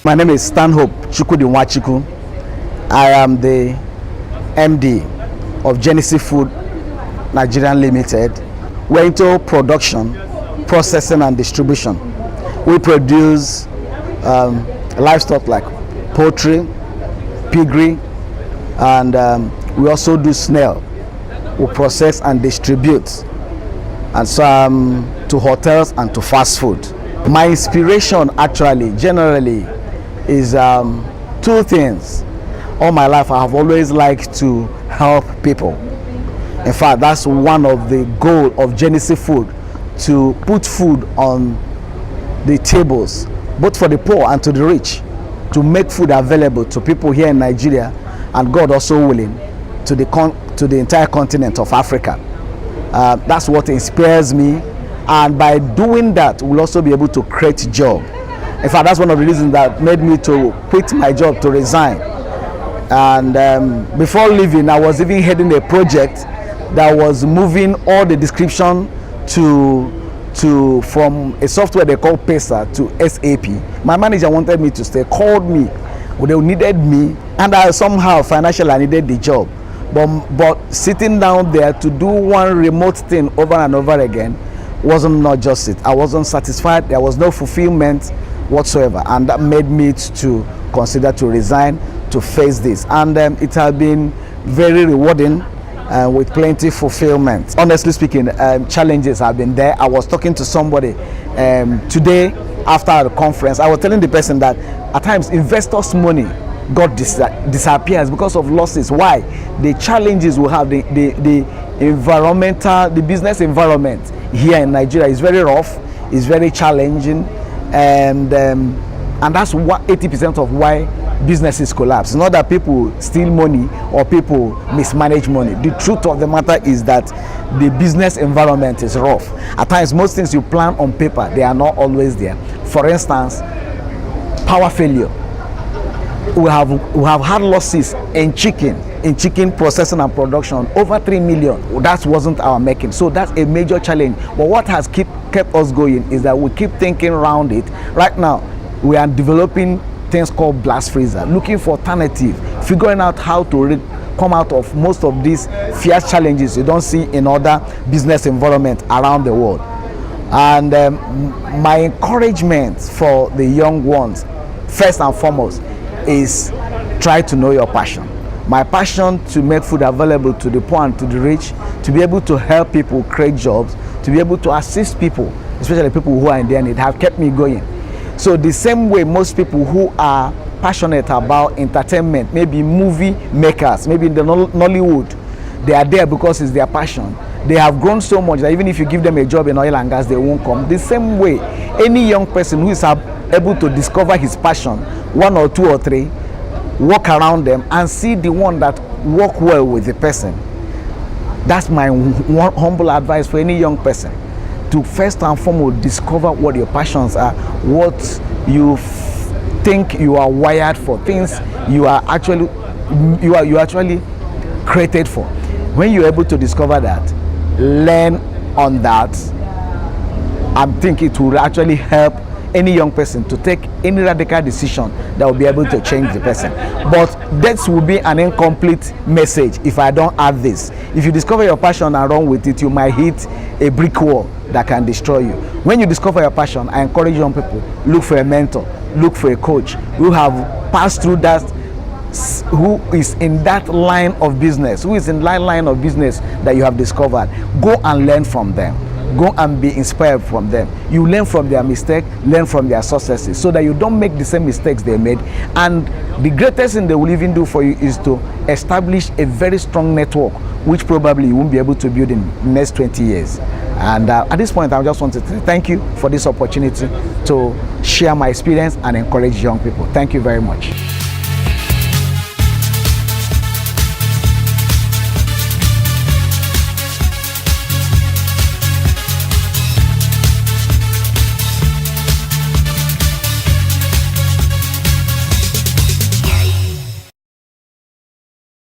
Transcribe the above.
My name is StanHope Nwanckuwu. I am the MD of Genesis Food Nigeria Limited. We're into production, processing and distribution. We produce livestock like poultry, piggery, and we also do snail. We process and distribute, and some to hotels and to fast food. My inspiration actually generally is two things. All my life I have always liked to help people. In fact, that's one of the goals of Genesis Food, to put food on the tables, both for the poor and to the rich, to make food available to people here in Nigeria, and God also willing, to the entire continent of Africa. That's what inspires me, and by doing that we'll also be able to create job. In fact, that's one of the reasons that made me to quit my job, to resign. And before leaving, I was even heading a project that was moving all the description from a software they call Pesa to SAP. My manager wanted me to stay, called me, they needed me, and I somehow financially I needed the job. But sitting down there to do one remote thing over and over again wasn't not just it. I wasn't satisfied. There was no fulfillment whatsoever, and that made me to consider to resign to face this. And it has been very rewarding with plenty fulfillment. Honestly speaking, challenges have been there. I was talking to somebody today after the conference. I was telling the person that at times investors' money disappears because of losses. Why? The challenges we have, the environmental, the business environment here in Nigeria is very rough, is very challenging, and that's what 80% of why businesses collapse. It's not that people steal money or people mismanage money. The truth of the matter is that the business environment is rough. At times, most things you plan on paper, they are not always there. For instance, power failure. We have had losses in chicken processing and production, over 3 million. That wasn't our making. So that's a major challenge. But what has kept us going is that we keep thinking around it. Right now, we are developing things called blast freezer, looking for alternative, figuring out how to come out of most of these fierce challenges you don't see in other business environments around the world. And my encouragement for the young ones, first and foremost, is try to know your passion. My passion to make food available to the poor and to the rich, to be able to help people create jobs, to be able to assist people, especially people who are in their need, have kept me going. So the same way most people who are passionate about entertainment, maybe movie makers, maybe in the Nollywood, they are there because it's their passion. They have grown so much that even if you give them a job in oil and gas, they won't come. The same way, any young person who is able to discover his passion, one or two or three, walk around them and see the one that work well with the person. That's my humble advice for any young person, to first and foremost discover what your passions are, what you think you are wired for, things you are actually created for. When you're able to discover that, learn on that, I think it will actually help any young person to take any radical decision that will be able to change the person. But that will be an incomplete message if I don't add this. If you discover your passion and run with it, you might hit a brick wall that can destroy you. When you discover your passion, I encourage young people, look for a mentor, look for a coach who have passed through that, who is in that line of business, who is in that line of business that you have discovered. Go and learn from them. Go and be inspired from them. You learn from their mistake, learn from their successes, so that you don't make the same mistakes they made. And the greatest thing they will even do for you is to establish a very strong network, which probably you won't be able to build in the next 20 years. And at this point, I just want to thank you for this opportunity to share my experience and encourage young people. Thank you very much.